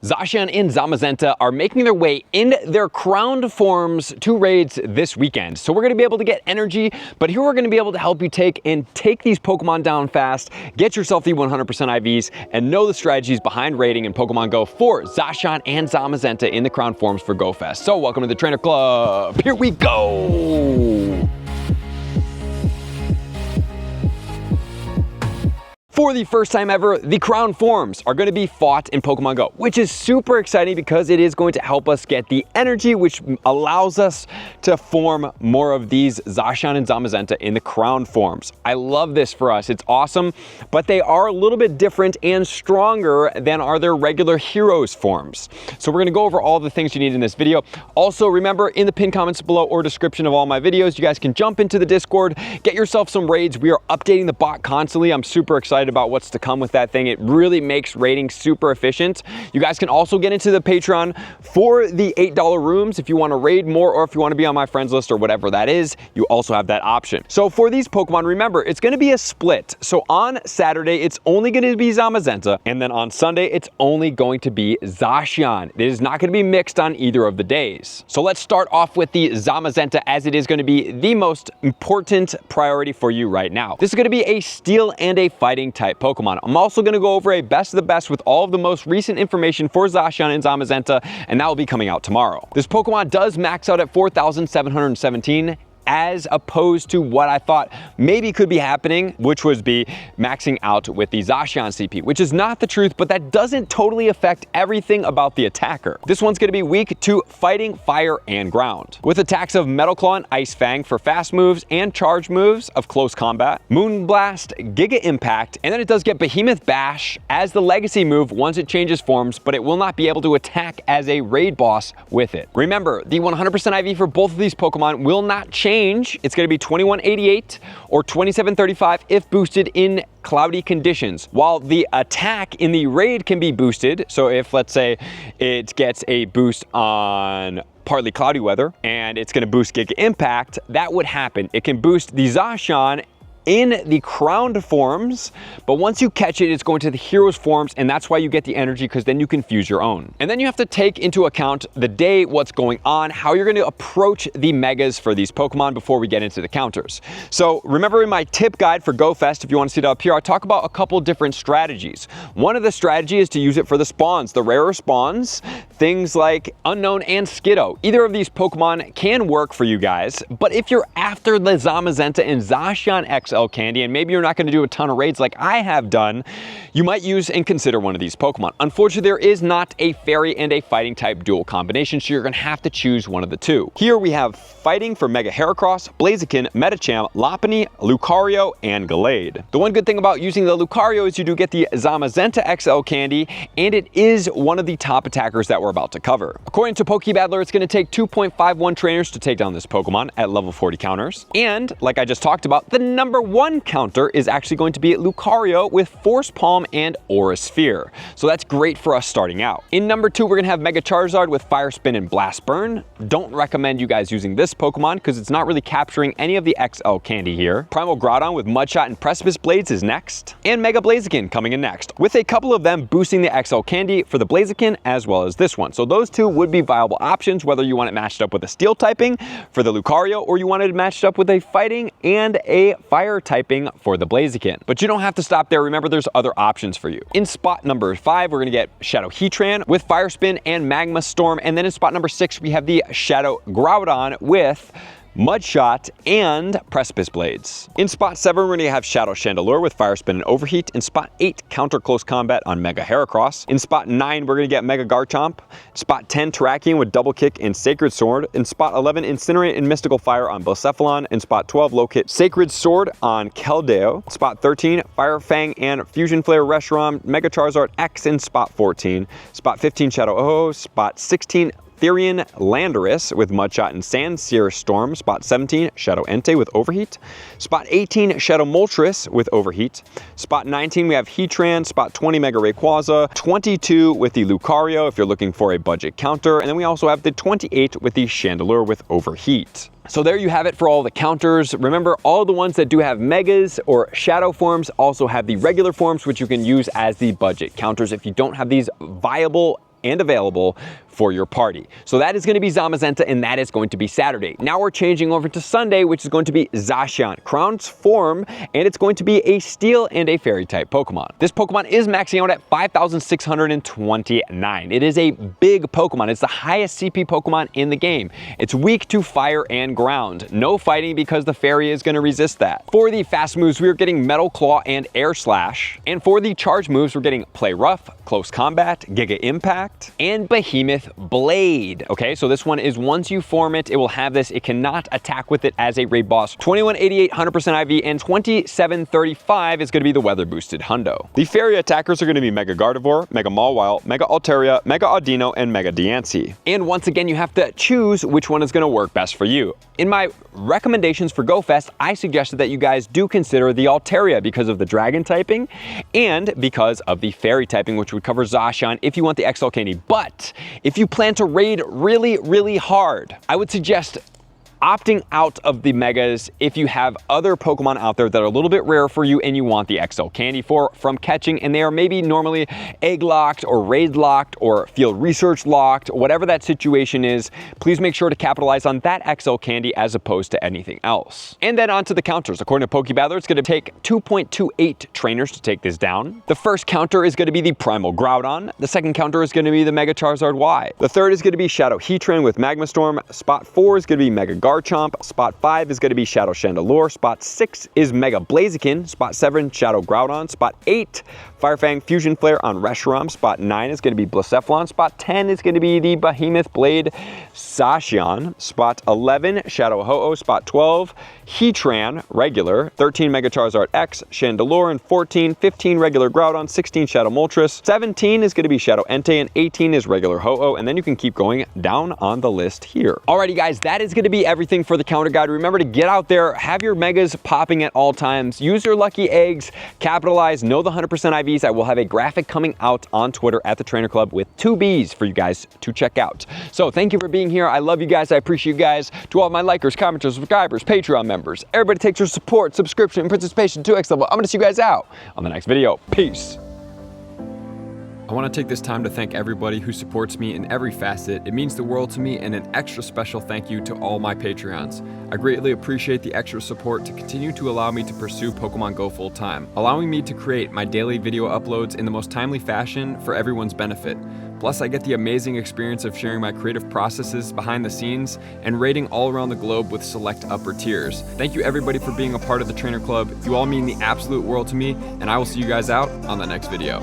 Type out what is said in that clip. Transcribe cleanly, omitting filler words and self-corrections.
Zacian and Zamazenta are making their way in their crowned forms to raids this weekend. So we're going to be able to get energy, but here we're going to be able to help you take these Pokemon down fast, get yourself the 100% IVs, and know the strategies behind raiding in Pokemon Go for Zacian and Zamazenta in the crowned forms for GoFest. So welcome to the Trainer Club. Here we go. For the first time ever, the crown forms are going to be fought in Pokemon Go, which is super exciting because it is going to help us get the energy, which allows us to form more of these Zacian and Zamazenta in the crown forms. I love this for us. It's awesome, but they are a little bit different and stronger than are their regular heroes forms. So we're going to go over all the things you need in this video. Also, remember, in the pinned comments below or description of all my videos, you guys can jump into the Discord, get yourself some raids. We are updating the bot constantly. I'm super excited about what's to come with that thing. It really makes raiding super efficient. You guys can also get into the Patreon for the $8 rooms if you want to raid more, or if you want to be on my friends list or whatever that is, you also have that option. So for these Pokemon, remember, it's going to be a split. So on Saturday, it's only going to be Zamazenta, and then on Sunday, it's only going to be Zacian. It is not going to be mixed on either of the days. So let's start off with the Zamazenta, as it is going to be the most important priority for you right now. This is going to be a steel and a fighting type Pokemon. I'm also going to go over a best of the best with all of the most recent information for Zacian and Zamazenta, and that will be coming out tomorrow. This Pokemon does max out at 4,717. As opposed to what I thought maybe could be happening, which was be maxing out with the Zacian CP, which is not the truth, but that doesn't totally affect everything about the attacker. This one's going to be weak to fighting, fire, and ground, with attacks of Metal Claw and Ice Fang for fast moves and charge moves of close combat, Moon Blast, Giga Impact, and then it does get Behemoth Bash as the legacy move once it changes forms, but it will not be able to attack as a raid boss with it. Remember, the 100% IV for both of these Pokemon will not change. It's going to be 2188 or 2735 if boosted in cloudy conditions, while the attack in the raid can be boosted. So if, let's say, it gets a boost on partly cloudy weather and it's going to boost Giga Impact, that would happen. It can boost the Zacian in the crowned forms, but once you catch it, it's going to the heroes forms, and that's why you get the energy, because then you can fuse your own. And then you have to take into account the day, what's going on, how you're going to approach the megas for these Pokemon before we get into the counters. So remember, in my tip guide for GoFest, if you want to see it up here, I talk about a couple different strategies. One of the strategies is to use it for the spawns, the rarer spawns, things like Unknown and Skiddo. Either of these Pokemon can work for you guys, but if you're after the Zamazenta and Zacian XL candy, and maybe you're not going to do a ton of raids like I have done, you might use and consider one of these Pokemon. Unfortunately, there is not a fairy and a fighting type dual combination, so you're going to have to choose one of the two. Here we have fighting for Mega Heracross, Blaziken, Medicham, Lopunny, Lucario, and Gallade. The one good thing about using the Lucario is you do get the Zamazenta XL candy, and it is one of the top attackers that we're about to cover. According to Pokebattler, it's going to take 2.51 trainers to take down this Pokemon at level 40 counters. And like I just talked about, the number one counter is actually going to be Lucario with Force Palm and Aura Sphere. So that's great for us starting out. In number two, we're going to have Mega Charizard with Fire Spin and Blast Burn. Don't recommend you guys using this Pokemon because it's not really capturing any of the XL candy here. Primal Groudon with Mudshot and Precipice Blades is next. And Mega Blaziken coming in next, with a couple of them boosting the XL candy for the Blaziken as well as this one. So those two would be viable options, whether you want it matched up with a Steel typing for the Lucario or you want it matched up with a Fighting and a Fire typing for the Blaziken. But you don't have to stop there. Remember, there's other options for you. In spot number 5, we're going to get Shadow Heatran with Fire Spin and Magma Storm. And then in spot number 6, we have the Shadow Groudon with Mudshot and Precipice Blades. In spot 7, we're going to have Shadow Chandelure with Fire Spin and Overheat. In spot 8, Counter Close Combat on Mega Heracross. In spot 9, we're going to get Mega Garchomp. Spot 10, Terrakion with Double Kick and Sacred Sword. In spot 11, Incinerate and Mystical Fire on Blacephalon. In spot 12, Low-Kit Sacred Sword on Keldeo. Spot 13, Fire Fang and Fusion Flare Reshiram, Mega Charizard X in spot 14. Spot 15, Shadow Ho. Spot 16, Therian Landorus with Mudshot and Sandsear Storm. Spot 17, Shadow Entei with Overheat. Spot 18, Shadow Moltres with Overheat. Spot 19, we have Heatran. Spot 20, Mega Rayquaza. 22 with the Lucario if you're looking for a budget counter. And then we also have the 28 with the Chandelure with Overheat. So there you have it for all the counters. Remember, all the ones that do have megas or shadow forms also have the regular forms, which you can use as the budget counters if you don't have these viable and available for your party. So that is going to be Zamazenta, and that is going to be Saturday. Now we're changing over to Sunday, which is going to be Zacian, Crown's form, and it's going to be a Steel and a Fairy type Pokemon. This Pokemon is maxing out at 5,629. It is a big Pokemon. It's the highest CP Pokemon in the game. It's weak to fire and ground. No fighting because the Fairy is going to resist that. For the fast moves, we are getting Metal Claw and Air Slash. And for the charge moves, we're getting Play Rough, Close Combat, Giga Impact, and Behemoth Blade. Okay, so this one is once you form it, it will have this. It cannot attack with it as a raid boss. 2188, 100% IV, and 2735 is going to be the weather boosted hundo. The fairy attackers are going to be Mega Gardevoir, Mega Mawile, Mega Altaria, Mega Audino, and Mega Diancie. And once again, you have to choose which one is going to work best for you. In my recommendations for GoFest, I suggested that you guys do consider the Altaria because of the dragon typing and because of the fairy typing, which would cover Zacian if you want the XL candy. But if you plan to raid really, really hard, I would suggest opting out of the megas if you have other Pokemon out there that are a little bit rare for you and you want the XL candy from catching, and they are maybe normally egg locked or raid locked or field research locked, whatever that situation is. Please make sure to capitalize on that XL candy as opposed to anything else. And then onto the counters. According to Pokebattler, it's going to take 2.28 trainers to take this down. The first counter is going to be the Primal Groudon. The second counter is going to be the Mega Charizard Y. The third is going to be Shadow Heatran with Magma Storm. Spot 4 is going to be Mega Garchomp. Spot 5 is going to be Shadow Chandelure. Spot 6 is Mega Blaziken. Spot 7, Shadow Groudon. Spot 8, Firefang Fusion Flare on Reshiram. Spot 9 is going to be Blacephalon. Spot 10 is going to be the Behemoth Blade Zacian. Spot 11, Shadow Ho-Oh. Spot 12, Heatran regular. 13, Mega Charizard X, Chandelure, and 14, 15, regular Groudon. 16, Shadow Moltres. 17 is going to be Shadow Entei, and 18 is regular Ho-Oh, and then you can keep going down on the list here. Alrighty guys, that is going to be everything for the counter guide. Remember to get out there, have your megas popping at all times, use your lucky eggs, capitalize, know the 100% IVs. I will have a graphic coming out on Twitter at the Trainer Club with 2 Bs for you guys to check out. So thank you for being here. I love you guys. I appreciate you guys. To all my likers, commenters, subscribers, Patreon members, everybody takes your support, subscription, and participation to X level. I'm going to see you guys out on the next video. Peace. I want to take this time to thank everybody who supports me in every facet. It means the world to me, and an extra special thank you to all my Patreons. I greatly appreciate the extra support to continue to allow me to pursue Pokemon Go full time, allowing me to create my daily video uploads in the most timely fashion for everyone's benefit. Plus, I get the amazing experience of sharing my creative processes behind the scenes and raiding all around the globe with select upper tiers. Thank you everybody for being a part of the Trainer Club. You all mean the absolute world to me, and I will see you guys out on the next video.